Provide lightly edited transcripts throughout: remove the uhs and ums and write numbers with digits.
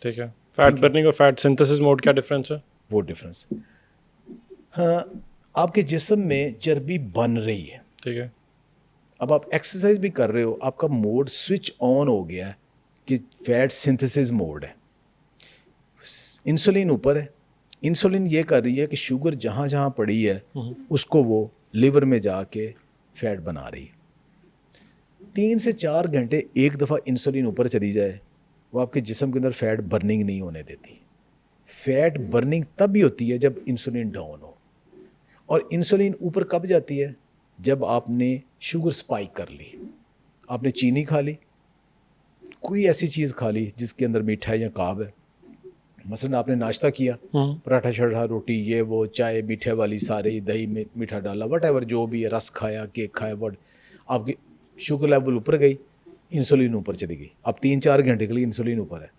ठीक है। Fat burning और फैट सिंथेसिस मोड क्या डिफरेंस है? वो डिफरेंस। हाँ, आपके जिस्म में चर्बी बन रही है, ठीक है। अब आप एक्सरसाइज भी कर रहे हो, आपका मोड स्विच ऑन हो गया है कि फैट सिंथेसिस मोड है। इंसुलिन ऊपर है, इंसुलिन ये कर रही है कि शुगर जहाँ जहाँ पड़ी है उसको वो लिवर में जाके फैट बना रही है। 3 से 4 घंटे एक दफ़ा इंसुलिन ऊपर चली जाए, वो आपके जिस्म के अंदर फैट बर्निंग नहीं होने देती। फैट बर्निंग तब भी होती है जब इंसुलिन डाउन हो। और इंसुलिन ऊपर कब जाती है? जब आपने शुगर स्पाइक कर ली, आपने चीनी खा ली, कोई ऐसी चीज़ खा ली जिसके अंदर मीठा है या कार्ब है। मसलन आपने नाश्ता किया, पराठा शराठा रोटी ये वो चाय मीठे वाली सारे, दही में मीठा डाला, वट एवर जो भी है, रस खाया, केक खाया, वट, आपकी शुगर लेवल ऊपर गई, इंसुलिन ऊपर चली गई। अब 3-4 घंटे के लिए इंसुलिन ऊपर है।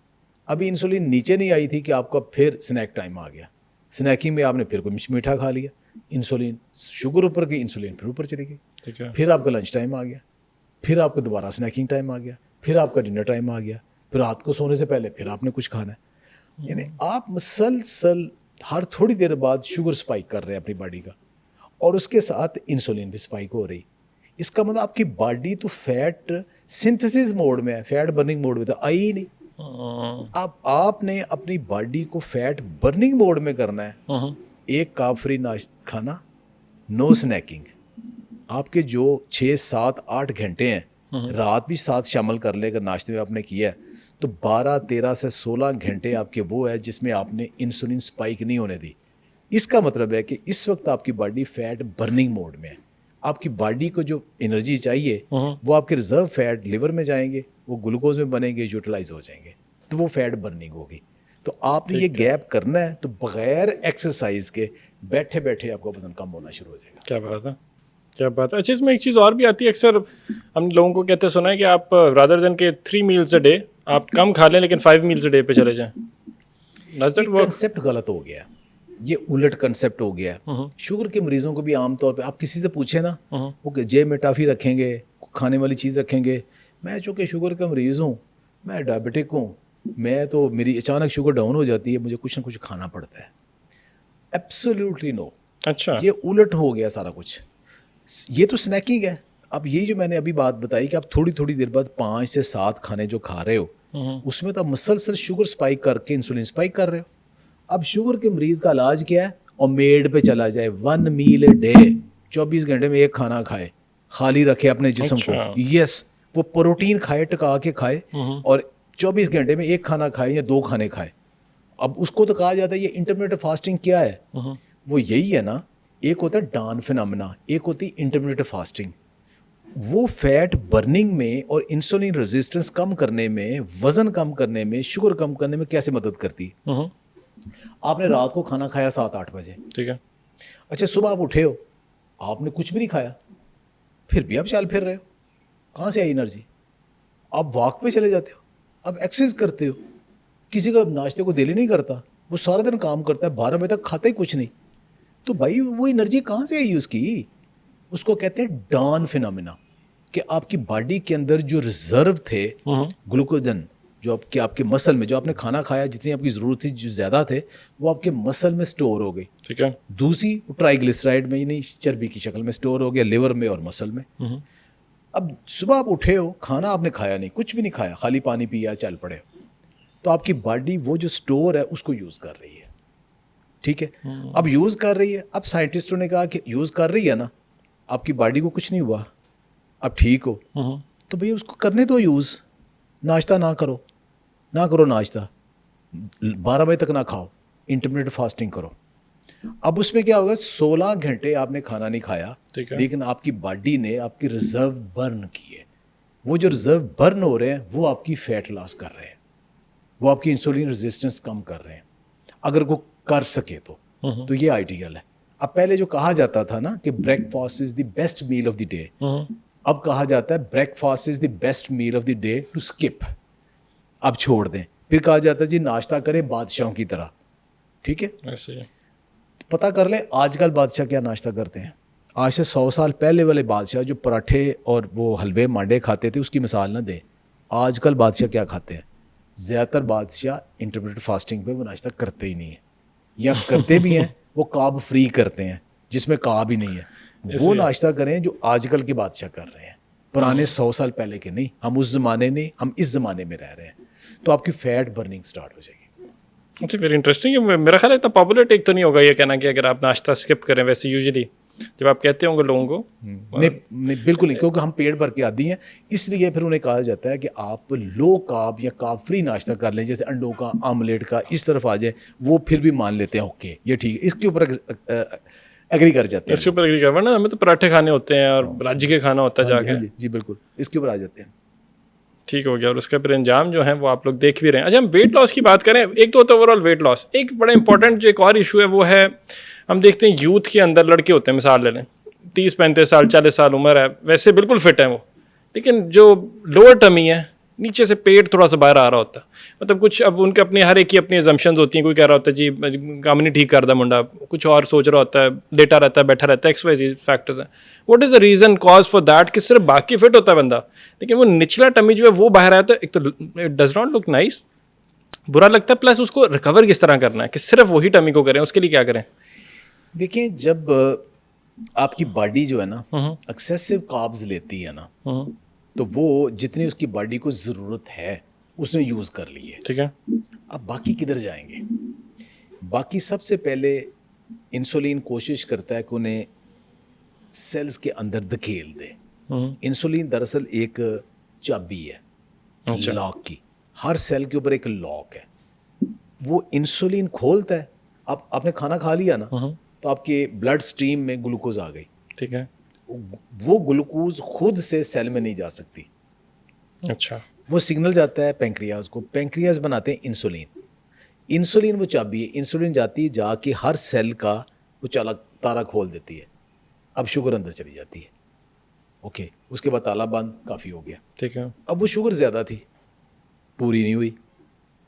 अभी इंसुलिन नीचे नहीं आई थी कि आपका फिर स्नैक टाइम आ गया। स्नैकिंग में आपने फिर कुछ मीठा खा लिया, इंसुलिन शुगर ऊपर गई, इंसुलिन फिर ऊपर चली गई। ठीक है। फिर आपका लंच टाइम आ गया, फिर आपका दोबारा स्नैकिंग टाइम आ गया, फिर आपका डिनर टाइम आ गया, फिर रात को सोने से पहले फिर आपने कुछ खाना है। यानी आप मुसलसल हर थोड़ी देर बाद शुगर स्पाइक कर रहे हैं अपनी बॉडी का, और उसके साथ इंसुलिन भी स्पाइक हो रही। इसका मतलब आपकी बॉडी तो फैट सिंथेसिस मोड में है, फैट बर्निंग मोड में तो आई ही नहीं। अब आपने अपनी बॉडी को फैट बर्निंग मोड में करना है। एक कार्ब फ्री नाश्ता खाना, नो स्नैकिंग। आपके जो 6-7-8 घंटे हैं, रात भी साथ शामिल कर ले अगर नाश्ते में आपने किया है, तो 12-13 से 16 घंटे आपके वो है जिसमें आपने इंसुलिन स्पाइक नहीं होने दी। इसका मतलब है कि इस वक्त आपकी बॉडी फैट बर्निंग मोड में है। आपकी बॉडी को जो एनर्जी चाहिए वो आपके रिजर्व फैट लिवर में जाएंगे, वो ग्लूकोज में बनेंगे, यूटिलाइज हो जाएंगे, तो वो फैट बर्निंग होगी। तो आपने ये गैप करना है, तो बगैर एक्सरसाइज के बैठे बैठे आपका वजन कम होना शुरू हो जाएगा। क्या बात है, क्या बात है। अच्छा, इसमें एक चीज़ और भी आती है, अक्सर हम लोगों को कहते सुना है कि आप रादर देन के 3 मील्स अ डे आप कम खा लें लेकिन 5 मील्स अ डे पे चले जाएं। Does that work? कंसेप्ट गलत हो गया, ये उलट कंसेप्ट हो गया। शुगर के मरीजों को भी आमतौर पे आप किसी से पूछे ना, वो जेब में टाफ़ी रखेंगे, खाने वाली चीज़ रखेंगे। मैं चूँकि शुगर का मरीज़ हूँ, मैं डायबिटिक हूँ, मैं तो मेरी अचानक शुगर डाउन हो जाती है, मुझे कुछ ना कुछ खाना पड़ता है। Absolutely no. अच्छा। ये उलट हो गया सारा कुछ। ये तो स्नैकिंग है। अब ये जो मैंने अभी बात बताई कि आप थोड़ी थोड़ी देर बाद 5 से 7 खाने जो खा रहे हो, उसमें तो आप मुसलसल शुगर स्पाइक करके इंसुलिन स्पाइक कर रहे हो। अब शुगर के मरीज का इलाज क्या है? ओमेड पे चला जाए, 1 मील ए डे, 24 घंटे में एक खाना खाए, खाली रखे अपने जिस्म को। यस, वो प्रोटीन खाए, टका के खाए, और 24 घंटे में एक खाना खाए या 2 खाने खाए। अब उसको तो कहा जाता है, ये इंटरमिटेंट फास्टिंग क्या है? वो यही है ना, एक होता है डान फिनोमेना, एक होती है इंटरमिटेंट फास्टिंग। वो फैट बर्निंग में और इंसुलिन रेजिस्टेंस कम करने में, वजन कम करने में, शुगर कम करने में कैसे मदद करती है? आपने रात को खाना खाया 7-8 बजे, ठीक है। अच्छा सुबह आप उठे हो, आपने कुछ भी नहीं खाया, फिर भी आप चल फिर रहे हो, कहाँ से आई एनर्जी? आप वॉक पे चले जाते हो, आप एक्सरसाइज करते हो। किसी का नाश्ते को दिल ही नहीं करता, वो सारा दिन काम करता है, 12 बजे तक खाता ही कुछ नहीं, तो भाई वो एनर्जी कहाँ से आई उसकी? उसको कहते हैं डान फिनोमेना, कि आपकी बॉडी के अंदर जो रिजर्व थे ग्लूकोजन, जो आपके मसल में, जो आपने खाना खाया जितनी आपकी ज़रूरत थी, जो ज़्यादा थे, वो आपके मसल में स्टोर हो गई। ठीक है। दूसरी ट्राइग्लिसराइड में, यानी चर्बी की शक्ल में स्टोर हो गया लिवर में और मसल में। अब सुबह आप उठे हो, खाना आपने खाया नहीं, कुछ भी नहीं खाया, खाली पानी पिया, चल पड़े, तो आपकी बॉडी वो जो स्टोर है उसको यूज़ कर रही है। ठीक है, अब यूज़ कर रही है। अब साइंटिस्टों ने कहा कि यूज़ कर रही है ना, आपकी बॉडी को कुछ नहीं हुआ, अब ठीक हो, तो भैया उसको करने दो यूज़। नाश्ता ना करो नाश्ता, 12 बजे तक ना खाओ, इंटरमिटेंट फास्टिंग करो। अब उसमें क्या होगा, 16 घंटे आपने खाना नहीं खाया, लेकिन आपकी बॉडी ने आपकी रिजर्व बर्न की है। वो जो रिजर्व बर्न हो रहे हैं वो आपकी फैट लॉस कर रहे हैं, वो आपकी इंसुलिन रेजिस्टेंस कम कर रहे हैं, अगर वो कर सके तो ये आइडियल है। अब पहले जो कहा जाता था ना कि breakfast is the best meal of the day, अब कहा जाता है breakfast is the best meal of the day to skip. अब छोड़ दें। फिर कहा जाता है जी नाश्ता करें बादशाहों की तरह। ठीक है, ऐसे ही पता कर ले आजकल बादशाह क्या नाश्ता करते हैं। आज से 100 साल पहले वाले बादशाह जो पराठे और वो हलवे मांडे खाते थे, उसकी मिसाल ना दें। आजकल बादशाह क्या खाते हैं? ज़्यादातर बादशाह इंटरमीडिएट फास्टिंग पे वो नाश्ता करते ही नहीं है, या करते भी हैं वो कार्ब फ्री करते हैं जिसमें कार्ब ही नहीं है। वो नाश्ता करें जो आजकल के बादशाह कर रहे हैं, पुराने 100 साल पहले के नहीं। हम उस ज़माने नहीं, हम इस ज़माने में रह रहे हैं, तो आपकी फैट बर्निंग स्टार्ट हो जाएगी। अच्छा, वेरी इंटरेस्टिंग। मेरा ख्याल है इतना पॉपुलर टेक तो नहीं होगा ये कहना कि अगर आप नाश्ता स्किप करें। वैसे यूजुअली जब आप कहते होंगे लोगों को, नहीं बिल्कुल नहीं, क्योंकि हम पेट भर के आदी हैं, इसलिए फिर उन्हें कहा जाता है कि आप लो कार्ब या कार्ब फ्री नाश्ता कर लें, जैसे अंडों का, आमलेट का, इस तरफ आ जाए, वो फिर भी मान लेते हैं ओके ये ठीक है, इसके ऊपर एग्री कर जाते हैं। इसके ऊपर एग्री करना, हमें तो पराठे खाने होते हैं और राज्य के खाना होता है जाके। जी बिल्कुल, इसके ऊपर आ जाते हैं। ठीक हो गया। और उसका फिर अंजाम जो है वो आप लोग देख भी रहे हैं। अच्छा, हम वेट लॉस की बात करें, एक तो होता है ओवरऑल वेट लॉस, एक बड़ा इंपॉर्टेंट जो एक और इशू है वो है, हम देखते हैं यूथ के अंदर लड़के होते हैं, मिसाल ले लें 30-35 साल 40 साल उम्र है, वैसे बिल्कुल फिट है वो, लेकिन जो लोअर टमी है, नीचे से पेट थोड़ा सा बाहर आ रहा होता है। मतलब कुछ अब उनके अपने हर एक की अपनी एजम्पशंस होती हैं। कोई कह रहा होता है जी काम नहीं ठीक करता मुंडा, कुछ और सोच रहा होता है, लेटा रहता है, बैठा रहता है, XYZ फैक्टर्स हैं। What is the reason cause for that कि सिर्फ बाकी फिट होता है बंदा, लेकिन वो निचला टमी जो है वो बाहर आता है। एक तो it does not look nice, बुरा लगता है, प्लस उसको रिकवर किस तरह करना है कि सिर्फ वही टमी को करें, उसके लिए क्या करें? देखिए, जब आपकी बॉडी जो है ना एक्सेसिव कार्ब्स लेती है ना, तो वो जितनी उसकी बॉडी को ज़रूरत है उसने यूज़ कर ली है। ठीक है। अब बाकी किधर जाएंगे? बाकी सबसे पहले इंसुलिन कोशिश करता है कि उन्हें सेल्स के अंदर धकेल दे। इंसुलिन दरअसल एक चाबी है, अच्छा। लॉक की, हर सेल के ऊपर एक लॉक है, वो इंसुलिन खोलता है। अब आपने खाना खा लिया ना, तो आपके ब्लड स्ट्रीम में ग्लूकोज आ गई। ठीक है। वो ग्लूकोज खुद से सेल में नहीं जा सकती, अच्छा। वो सिग्नल जाता है पेंक्रियाज को, पेंक्रियाज बनाते हैं इंसुलिन। इंसुलिन वो चाबी है, इंसुलिन जाती है जाके हर सेल का वो ताला खोल देती है। अब शुगर अंदर चली जाती है, ओके, उसके बाद ताला बंद, काफ़ी हो गया। ठीक है। अब वो शुगर ज़्यादा थी, पूरी नहीं हुई,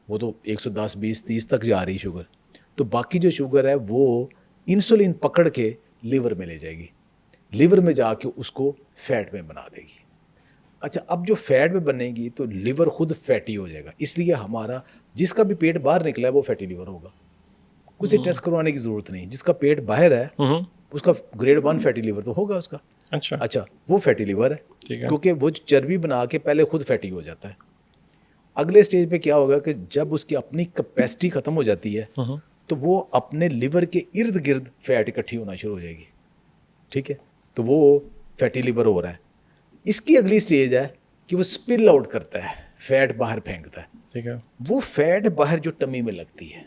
वो तो 110, 20, 30 तक जा रही शुगर, तो बाकी जो शुगर है वो इंसुलिन पकड़ के लीवर में ले जाएगी, लीवर में जाके उसको फैट में बना देगी। अच्छा, अब जो फैट में बनेगी तो लीवर खुद फैटी हो जाएगा, इसलिए हमारा जिसका भी पेट बाहर निकला है वो फैटी लीवर होगा, कुछ टेस्ट करवाने की ज़रूरत नहीं। जिसका पेट बाहर है उसका ग्रेड 1 फैटी लीवर तो होगा उसका। अच्छा, वो फैटी लीवर है, क्योंकि वो चर्बी बना के पहले खुद फैटी हो जाता है। अगले स्टेज पे क्या होगा कि जब उसकी अपनी कैपेसिटी ख़त्म हो जाती है तो वो अपने लिवर के इर्द गिर्द फैट इकट्ठी होना शुरू हो जाएगी। ठीक है, तो वो फैटी लिवर हो रहा है। इसकी अगली स्टेज है कि वो स्पिल आउट करता है, फैट बाहर फेंकता है। ठीक है। वो फैट बाहर जो टमी में लगती है,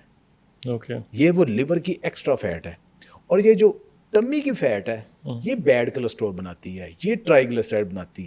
ओके, ये वो लिवर की एक्स्ट्रा फैट है। और ये जो टमी की फैट है ये बैड कोलेस्ट्रॉल बनाती है, ये ट्राइग्लिसराइड बनाती